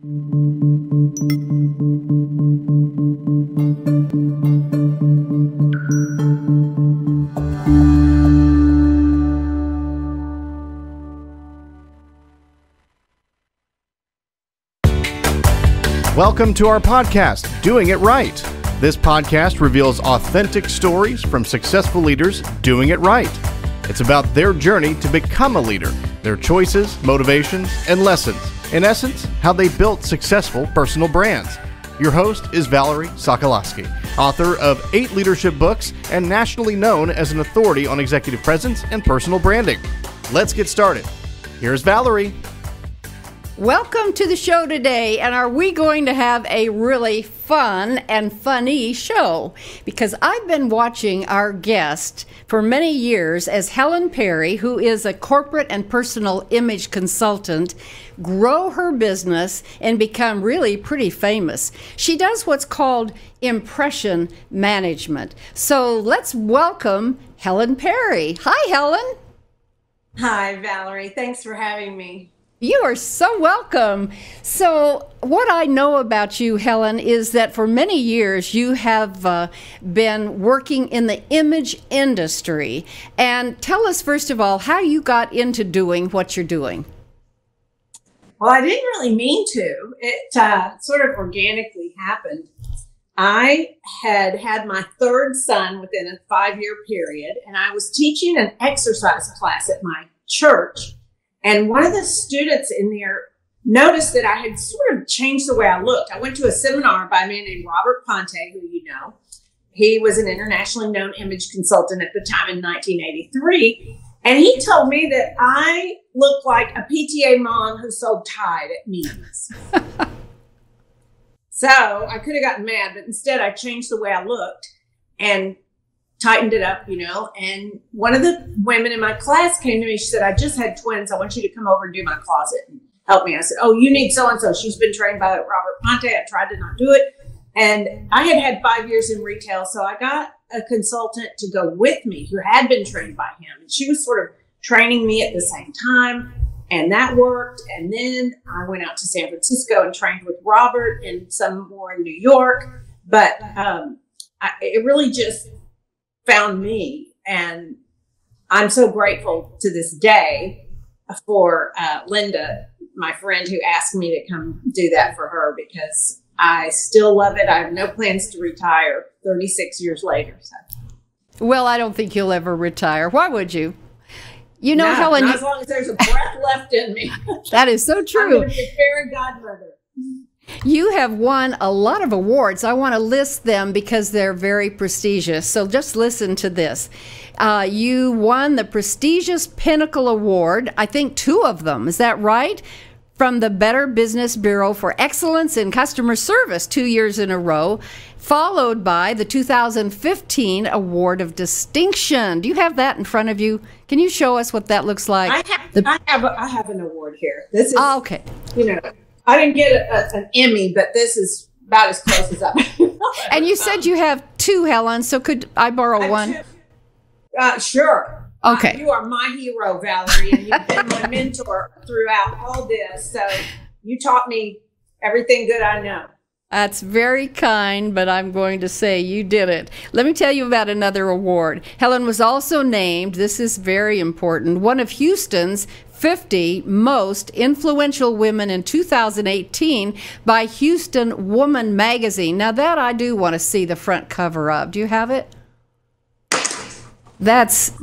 Welcome to our podcast, Doing It Right. This podcast reveals authentic stories from successful leaders doing it right. It's about their journey to become a leader, their choices, motivations, and lessons. In essence, how they built successful personal brands. Your host is Valerie Sokolosky, author of 8 leadership books and nationally known as an authority on executive presence and personal branding. Let's get started. Here's Valerie. Welcome to the show today, and are we going to have a really fun and funny show? Because I've been watching our guest for many years as Helen Perry, who is a corporate and personal image consultant, grow her business and become really pretty famous. She does what's called impression management. So let's welcome Helen Perry. Hi, Helen. Hi, Valerie. Thanks for having me. You are so welcome. So what I know about you, Helen, is that for many years you have been working in the image industry. And tell us, first of all, how you got into doing what you're doing. Well, I didn't really mean to. It sort of organically happened. I had my 3rd son within a 5-year period, and I was teaching an exercise class at my church. And one of the students in there noticed that I had sort of changed the way I looked. I went to a seminar by a man named Robert Ponte, who you know. He was an internationally known image consultant at the time in 1983. And he told me that I looked like a PTA mom who sold Tide at meetings. So I could have gotten mad, but instead I changed the way I looked and tightened it up, and one of the women in my class came to me. She said, I just had twins. I want you to come over and do my closet and help me. I said, oh, you need so-and-so. She's been trained by Robert Ponte. I tried to not do it. And I had 5 years in retail. So I got a consultant to go with me who had been trained by him. And she was sort of training me at the same time. And that worked. And then I went out to San Francisco and trained with Robert and some more in New York. But it really just found me, and I'm so grateful to this day for Linda, my friend, who asked me to come do that for her, because I still love it. I have no plans to retire 36 years later. So. Well, I don't think you'll ever retire. Why would you? No, Helen, not as long as there's a breath left in me. That is so true. I'm going to be a fairy godmother. You have won a lot of awards. I want to list them because they're very prestigious. So just listen to this. You won the prestigious Pinnacle Award, I think 2 of them. Is that right? From the Better Business Bureau for Excellence in Customer Service 2 years in a row, followed by the 2015 Award of Distinction. Do you have that in front of you? Can you show us what that looks like? I have an award here. This is, okay. I didn't get an Emmy, but this is about as close as I've And you said you have 2, Helen, so could I borrow one? Sure. Okay. You are my hero, Valerie, and you've been my mentor throughout all this. So you taught me everything good I know. That's very kind, but I'm going to say you did it. Let me tell you about another award. Helen was also named, this is very important, one of Houston's 50 most influential women in 2018 by Houston Woman magazine. Now that I do want to see the front cover of. Do you have it? This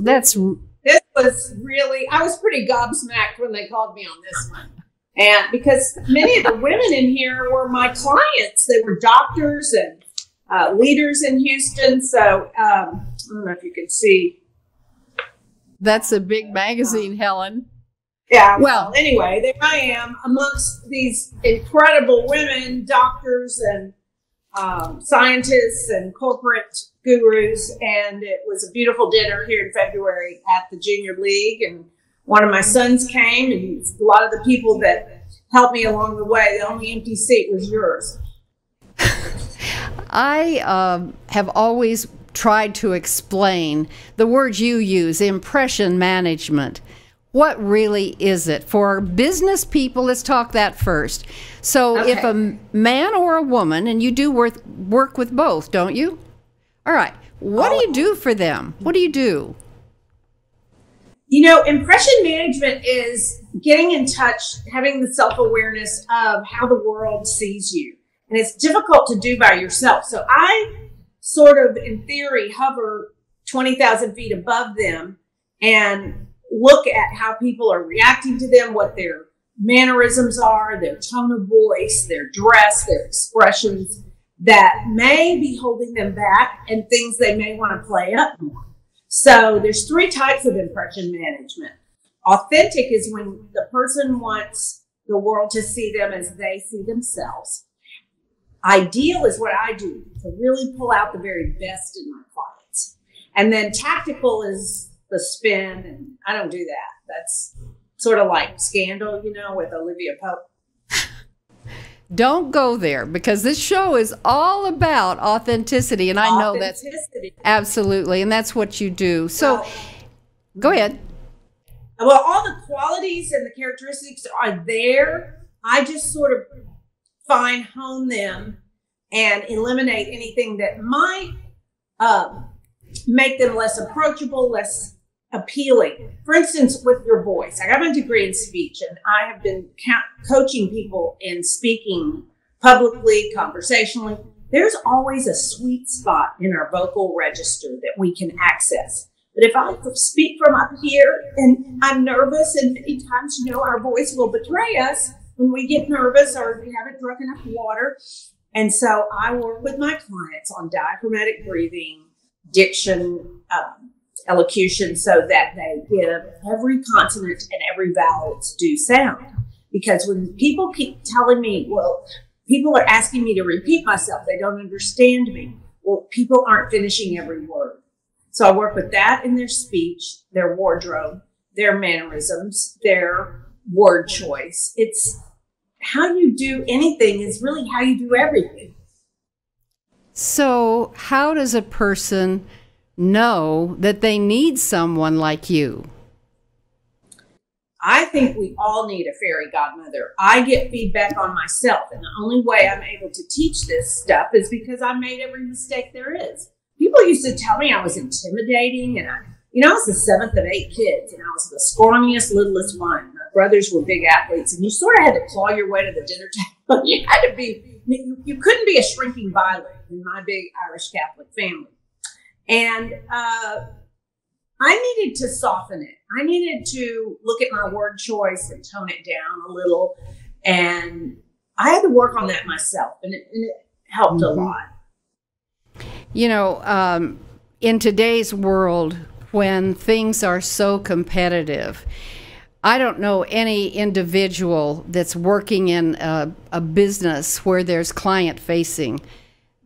was really, I was pretty gobsmacked when they called me on this one. And because many of the women in here were my clients. They were doctors and leaders in Houston. So I don't know if you can see. That's a big magazine, Helen. Yeah. Well, anyway, there I am amongst these incredible women, doctors and scientists and corporate gurus. And it was a beautiful dinner here in February at the Junior League. And one of my sons came, and a lot of the people that helped me along the way, the only empty seat was yours. I have always tried to explain the word you use, impression management. What really is it? For business people, let's talk that first. So Okay. if a man or a woman, and you do work with both, don't you? All right. What do you do for them? What do you do? Impression management is getting in touch, having the self-awareness of how the world sees you. And it's difficult to do by yourself. So I sort of, in theory, hover 20,000 feet above them and look at how people are reacting to them, what their mannerisms are, their tone of voice, their dress, their expressions that may be holding them back, and things they may want to play up more. So there's 3 types of impression management. Authentic is when the person wants the world to see them as they see themselves. Ideal is what I do to really pull out the very best in my clients. And then tactical is the spin, and I don't do that. That's sort of like Scandal, with Olivia Pope. Don't go there, because this show is all about authenticity, and I know that's absolutely, and that's what you do. So go ahead. Well, all the qualities and the characteristics are there. I just sort of hone them and eliminate anything that might make them less approachable, less appealing. For instance, with your voice. I got my degree in speech, and I have been coaching people in speaking publicly, conversationally. There's always a sweet spot in our vocal register that we can access. But if I speak from up here and I'm nervous, and many times, our voice will betray us when we get nervous or we haven't drunk enough water. And so I work with my clients on diaphragmatic breathing, diction, elocution, so that they give every consonant and every vowel its due sound. Because when people keep telling me, people are asking me to repeat myself, they don't understand me. Well, people aren't finishing every word. So I work with that in their speech, their wardrobe, their mannerisms, their word choice. It's how you do anything is really how you do everything. So how does a person know that they need someone like you? I think we all need a fairy godmother. I get feedback on myself, and the only way I'm able to teach this stuff is because I made every mistake there is. People used to tell me I was intimidating, and I was the 7th of 8 kids, and I was the scrawniest, littlest one. My brothers were big athletes, and you sort of had to claw your way to the dinner table. You had to be, you couldn't be a shrinking violet in my big Irish Catholic family. And I needed to soften it. I needed to look at my word choice and tone it down a little. And I had to work on that myself, and it helped a lot. In today's world, when things are so competitive, I don't know any individual that's working in a business where there's client facing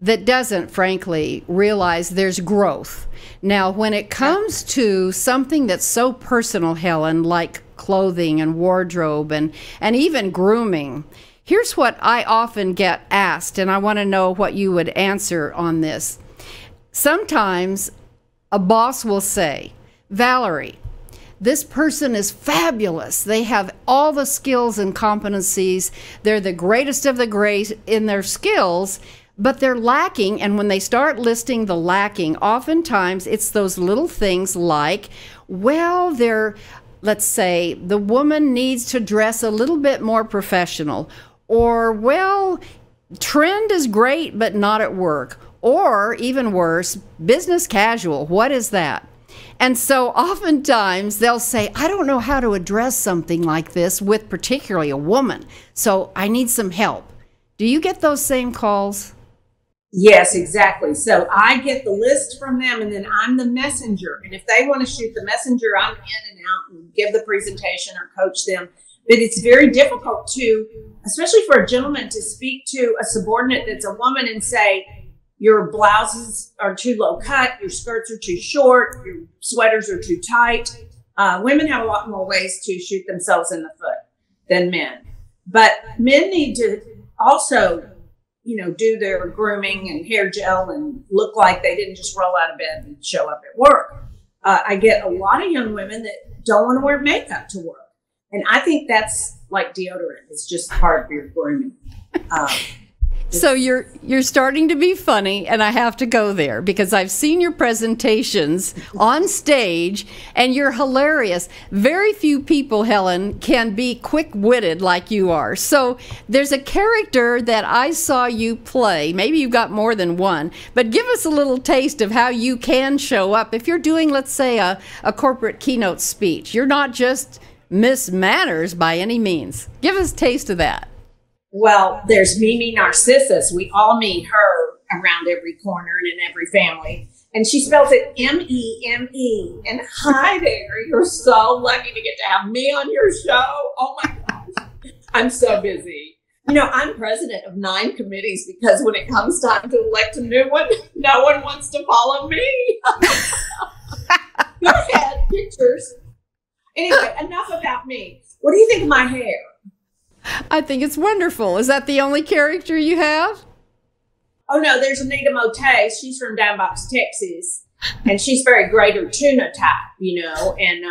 that doesn't, frankly, realize there's growth. Now, when it comes to something that's so personal, Helen, like clothing and wardrobe and even grooming, here's what I often get asked, and I want to know what you would answer on this. Sometimes a boss will say, Valerie, this person is fabulous. They have all the skills and competencies. They're the greatest of the great in their skills, but they're lacking. And when they start listing the lacking, oftentimes it's those little things like, let's say the woman needs to dress a little bit more professional, or, trend is great, but not at work. Or even worse, business casual. What is that? And so oftentimes they'll say, I don't know how to address something like this with particularly a woman, so I need some help. Do you get those same calls? Yes, exactly. So I get the list from them, and then I'm the messenger. And if they want to shoot the messenger, I'm in and out and give the presentation or coach them. But it's very difficult to, especially for a gentleman, to speak to a subordinate that's a woman and say, your blouses are too low cut, your skirts are too short, your sweaters are too tight. Women have a lot more ways to shoot themselves in the foot than men. But men need to also, do their grooming and hair gel and look like they didn't just roll out of bed and show up at work. I get a lot of young women that don't want to wear makeup to work. And I think that's like deodorant. It's just part of your grooming. So you're starting to be funny, and I have to go there because I've seen your presentations on stage, and you're hilarious. Very few people, Helen, can be quick-witted like you are. So there's a character that I saw you play. Maybe you've got more than one, but give us a little taste of how you can show up. If you're doing, let's say, a corporate keynote speech, you're not just Miss Manners by any means. Give us a taste of that. Well, there's Mimi Narcissus. We all meet her around every corner and in every family. And she spells it M-E-M-E. And hi there. You're so lucky to get to have me on your show. Oh my gosh. I'm so busy. You know, I'm president of 9 committees because when it comes time to elect a new one, no one wants to follow me. Go ahead, pictures. Anyway, enough about me. What do you think of my hair? I think it's wonderful. Is that the only character you have? Oh, no, there's Anita Mote. She's from Downbox, Texas, and she's very Greater Tuna type, you know, and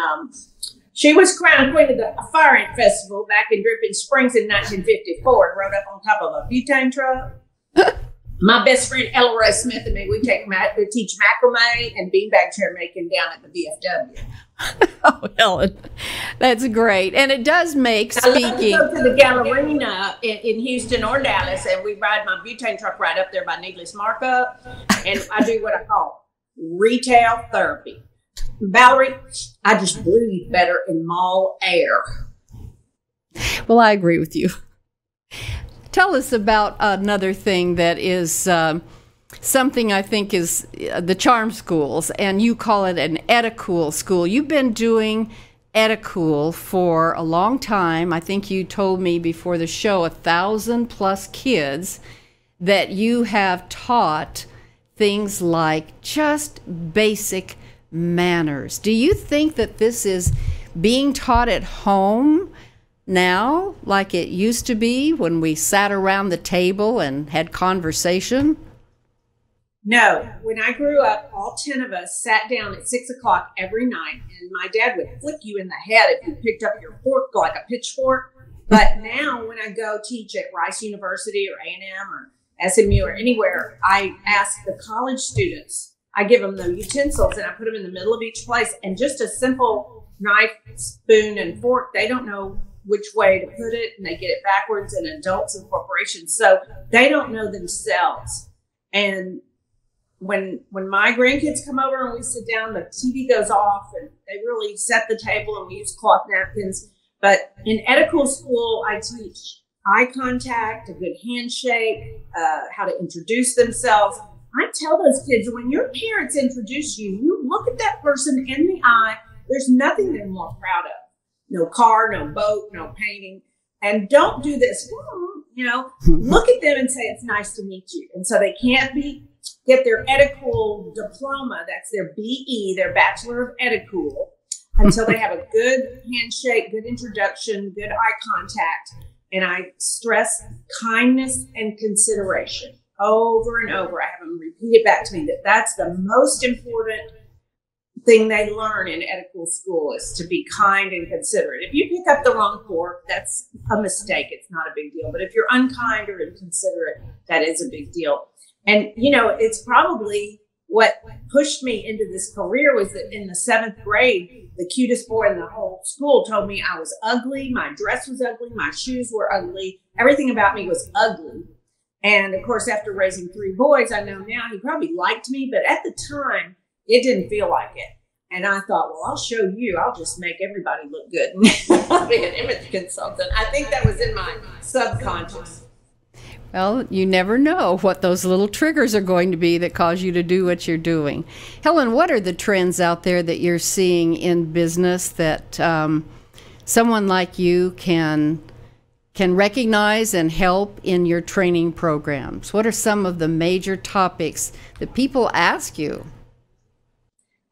she was crowned queen of the Fire Ant Festival back in Dripping Springs in 1954 and rode up on top of a butane truck. My best friend, Ella Ray Smith, and me, we teach macrame and beanbag chair making down at the VFW. Oh, Helen, that's great. And it does make speaking. I go to the Gallerina in Houston or Dallas, and we ride my butane truck right up there by Needless Markup, and I do what I call retail therapy. Valerie, I just breathe better in mall air. Well, I agree with you. Tell us about another thing that is something I think is the charm schools, and you call it an Eticool School. You've been doing Eticool for a long time. I think you told me before the show 1,000+ kids that you have taught things like just basic manners. Do you think that this is being taught at home now like it used to be when we sat around the table and had conversation? No. When I grew up, all 10 of us sat down at 6 o'clock every night, and my dad would flick you in the head if you picked up your fork like a pitchfork. But now when I go teach at Rice University or A&M or SMU or anywhere, I ask the college students, I give them the utensils and I put them in the middle of each place, and just a simple knife, spoon, and fork, they don't know which way to put it, and they get it backwards, and adults and corporations. So they don't know themselves. And when my grandkids come over and we sit down, the TV goes off and they really set the table and we use cloth napkins. But in Eticool School, I teach eye contact, a good handshake, how to introduce themselves. I tell those kids, when your parents introduce you, you look at that person in the eye. There's nothing they're more proud of. No car, no boat, no painting. And don't do this, you know, look at them and say, it's nice to meet you. And so they can't get their Eticool diploma. That's their BE, their Bachelor of Eticool, until they have a good handshake, good introduction, good eye contact. And I stress kindness and consideration over and over. I have them repeat it back to me that that's the most important thing they learn in Eticool School, is to be kind and considerate. If you pick up the wrong fork, that's a mistake. It's not a big deal. But if you're unkind or inconsiderate, that is a big deal. And, you know, it's probably what pushed me into this career was that in the 7th grade, the cutest boy in the whole school told me I was ugly. My dress was ugly. My shoes were ugly. Everything about me was ugly. And of course, after raising 3 boys, I know now he probably liked me, but at the time, it didn't feel like it. And I thought, well, I'll show you. I'll just make everybody look good. I'll be an image consultant. I think that was in my subconscious. Well, you never know what those little triggers are going to be that cause you to do what you're doing. Helen, what are the trends out there that you're seeing in business that someone like you can recognize and help in your training programs? What are some of the major topics that people ask you?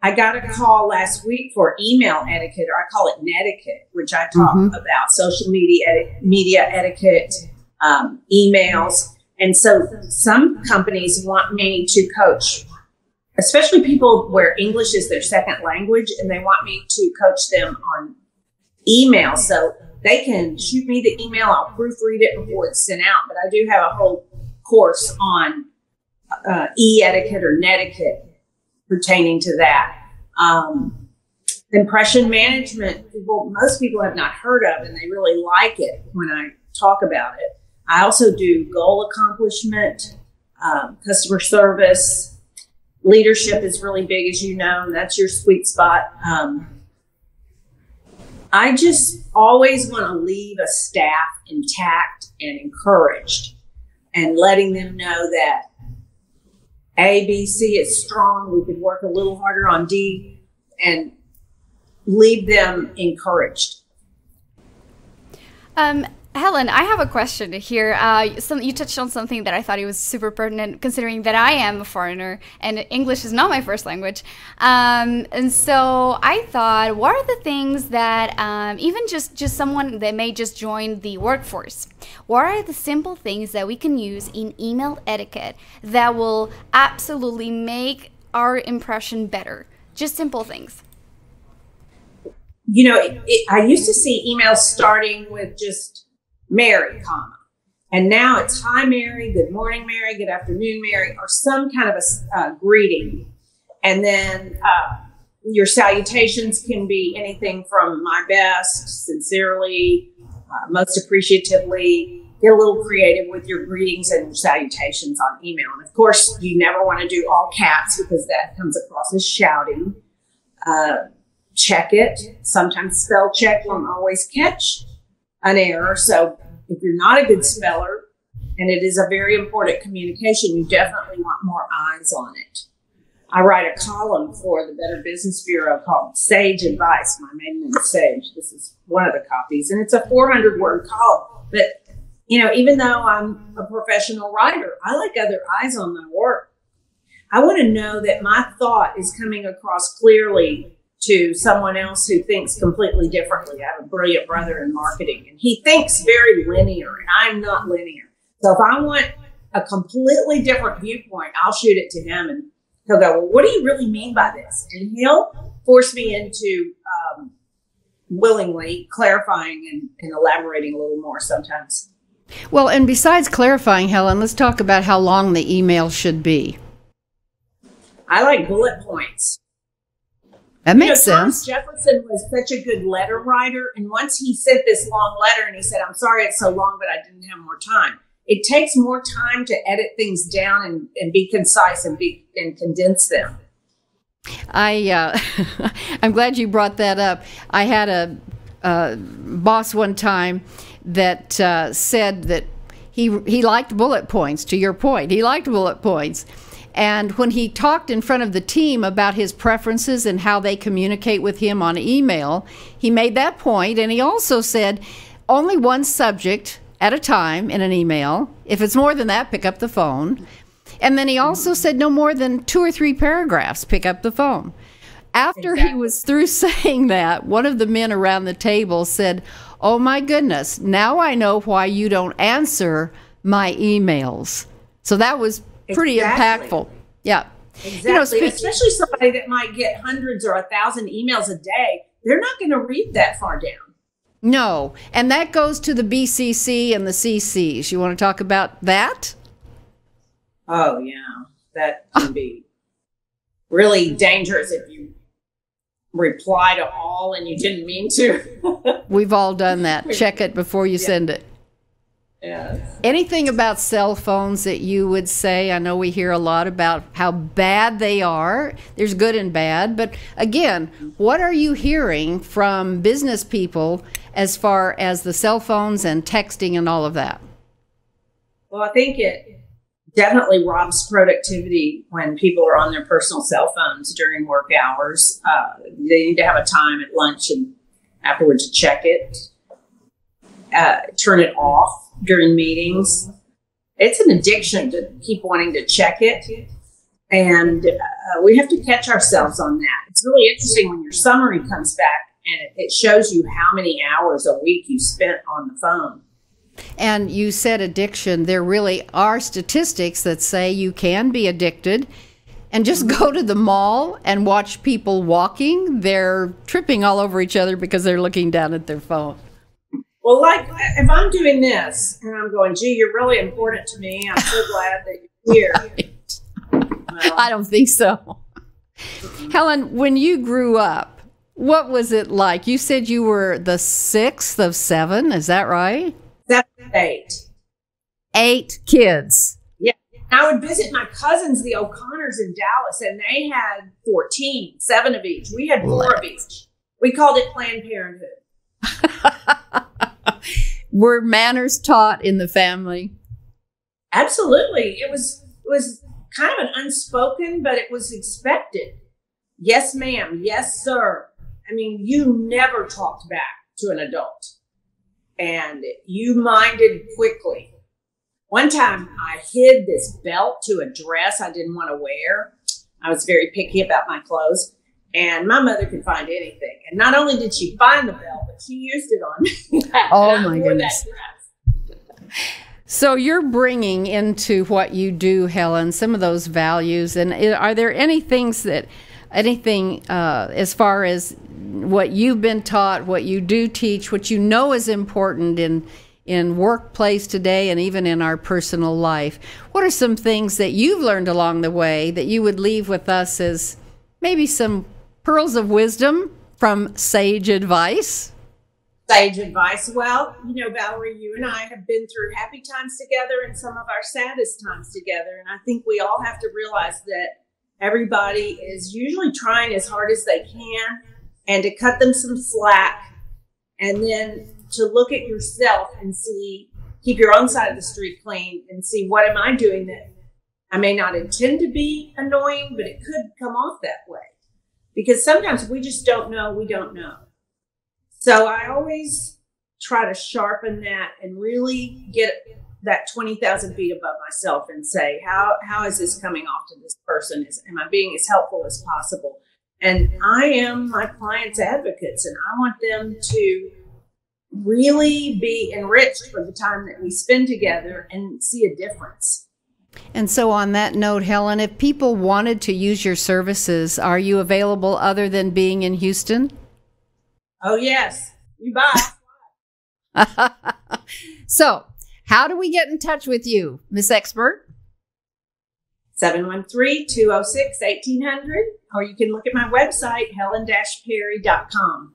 I got a call last week for email etiquette, or I call it netiquette, which I talk about social media etiquette, emails. And so some companies want me to coach especially people where English is their second language and they want me to coach them on email. So they can shoot me the email. I'll proofread it before it's sent out. But I do have a whole course on e-etiquette or netiquette pertaining to that. Impression management, most people have not heard of, and they really like it when I talk about it. I also do goal accomplishment, customer service. Leadership is really big, as you know, and that's your sweet spot. I just always want to leave a staff intact and encouraged, and letting them know that A, B, C is strong. We could work a little harder on D, and leave them encouraged. Helen, I have a question here. You touched on something that I thought it was super pertinent, considering that I am a foreigner and English is not my first language. And so I thought, what are the things that even just someone that may just join the workforce, what are the simple things that we can use in email etiquette that will absolutely make our impression better? Just simple things. You know, I used to see emails starting with just Mary, comma, and now it's hi, Mary, good morning, Mary, good afternoon, Mary, or some kind of a greeting. And then your salutations can be anything from my best, sincerely, most appreciatively. Get a little creative with your greetings and your salutations on email. And of course, you never want to do all caps because that comes across as shouting. Check it. Sometimes spell check won't always catch an error. So if you're not a good speller, and it is a very important communication, you definitely want more eyes on it. I write a column for the Better Business Bureau called Sage Advice. My maiden name is Sage. This is one of the copies, and it's a 400-word column. But, you know, even though I'm a professional writer, I like other eyes on my work. I want to know that my thought is coming across clearly to someone else who thinks completely differently. I have a brilliant brother in marketing, and he thinks very linear, and I'm not linear. So if I want a completely different viewpoint, I'll shoot it to him, and he'll go, well, what do you really mean by this? And he'll force me into willingly clarifying and elaborating a little more sometimes. Well, and besides clarifying, Helen, let's talk about how long the email should be. I like bullet points. That makes sense. Thomas Jefferson was such a good letter writer. And once he sent this long letter and he said, I'm sorry it's so long, but I didn't have more time. It takes more time to edit things down and be concise and condense them. I'm glad you brought that up. I had a boss one time that said that he liked bullet points, to your point. He liked bullet points. And when he talked in front of the team about his preferences and how they communicate with him on email, he made that point, and he also said only one subject at a time in an email. If it's more than that, pick up the phone. And then he also said no more than 2 or 3 paragraphs, pick up the phone. After he was through saying that, one of the men around the table said, oh my goodness, now I know why you don't answer my emails. So that was pretty impactful. Yeah. Exactly. You know, especially somebody that might get hundreds or 1,000 emails a day. They're not going to read that far down. No. And that goes to the BCC and the CCs. You want to talk about that? Oh, yeah. That can be really dangerous if you reply to all and you didn't mean to. We've all done that. Check it before you send it. Yes. Anything about cell phones that you would say? I know we hear a lot about how bad they are. There's good and bad. But again, what are you hearing from business people as far as the cell phones and texting and all of that? Well, I think it definitely robs productivity when people are on their personal cell phones during work hours. They need to have a time at lunch and afterwards to check it, turn it off during meetings. It's an addiction to keep wanting to check it. And we have to catch ourselves on that. It's really interesting when your summary comes back and it shows you how many hours a week you spent on the phone. And you said addiction. There really are statistics that say you can be addicted. and just go to the mall and watch people walking. They're tripping all over each other because they're looking down at their phone. Well, like if I'm doing this and I'm going, gee, you're really important to me. I'm so glad that you're here. Right. Well, I don't think so. Helen, when you grew up, what was it like? You said you were the 6th of 7. Is that right? 7 of 8. 8 kids. Yeah. I would visit my cousins, the O'Connors in Dallas, and they had 14, 7 of each. We had 4 of each. We called it Planned Parenthood. Were manners taught in the family? Absolutely. It was kind of an unspoken, but it was expected. Yes, ma'am. Yes, sir. I mean, you never talked back to an adult, and you minded quickly. One time I hid this belt to a dress I didn't want to wear. I was very picky about my clothes, and my mother could find anything. And not only did she find the belt, but she used it on me. Oh, my goodness. So you're bringing into what you do, Helen, some of those values. And are there anything as far as what you've been taught, what you do teach, what you know is important in workplace today and even in our personal life? What are some things that you've learned along the way that you would leave with us as maybe some pearls of wisdom from sage advice? Sage advice. Well, Valerie, you and I have been through happy times together and some of our saddest times together. And I think we all have to realize that everybody is usually trying as hard as they can, and to cut them some slack, and then to look at yourself and keep your own side of the street clean and see, what am I doing that I may not intend to be annoying, but it could come off that way. Because sometimes we just don't know, we don't know. So I always try to sharpen that and really get that 20,000 feet above myself and say, how is this coming off to this person? Am I being as helpful as possible? And I am my clients' advocates, and I want them to really be enriched for the time that we spend together and see a difference. And so on that note, Helen, if people wanted to use your services, are you available other than being in Houston? Oh, yes. You buy. So how do we get in touch with you, Miss Expert? 713-206-1800, or you can look at my website, helen-perry.com.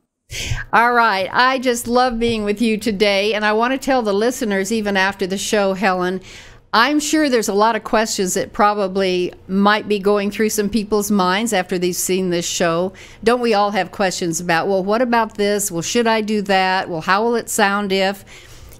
All right. I just love being with you today, and I want to tell the listeners, even after the show, Helen, I'm sure there's a lot of questions that probably might be going through some people's minds after they've seen this show. Don't we all have questions about, well, what about this? Well, should I do that? Well, how will it sound if?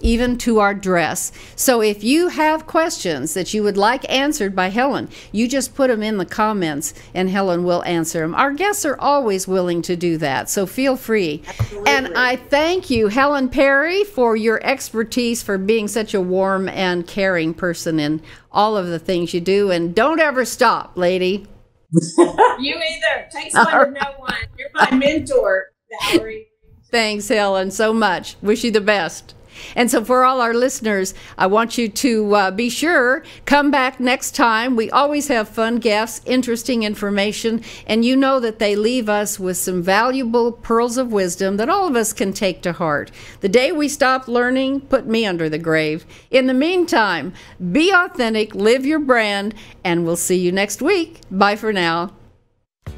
Even to our dress. So if you have questions that you would like answered by Helen, you just put them in the comments and Helen will answer them. Our guests are always willing to do that, so feel free. Absolutely. And I thank you, Helen Perry, for your expertise, for being such a warm and caring person in all of the things you do. And don't ever stop, lady. You either. Takes one to know one. You're my mentor, Valerie. Thanks, Helen, so much. Wish you the best. And so for all our listeners, I want you to be sure, come back next time. We always have fun guests, interesting information, and you know that they leave us with some valuable pearls of wisdom that all of us can take to heart. The day we stop learning, put me under the grave. In the meantime, be authentic, live your brand, and we'll see you next week. Bye for now.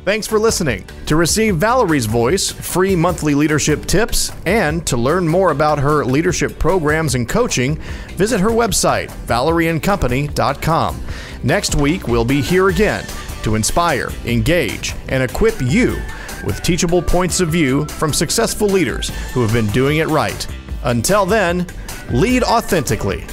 Thanks for listening. To receive Valerie's voice, free monthly leadership tips, and to learn more about her leadership programs and coaching, visit her website, valerieandcompany.com. Next week, we'll be here again to inspire, engage, and equip you with teachable points of view from successful leaders who have been doing it right. Until then, lead authentically.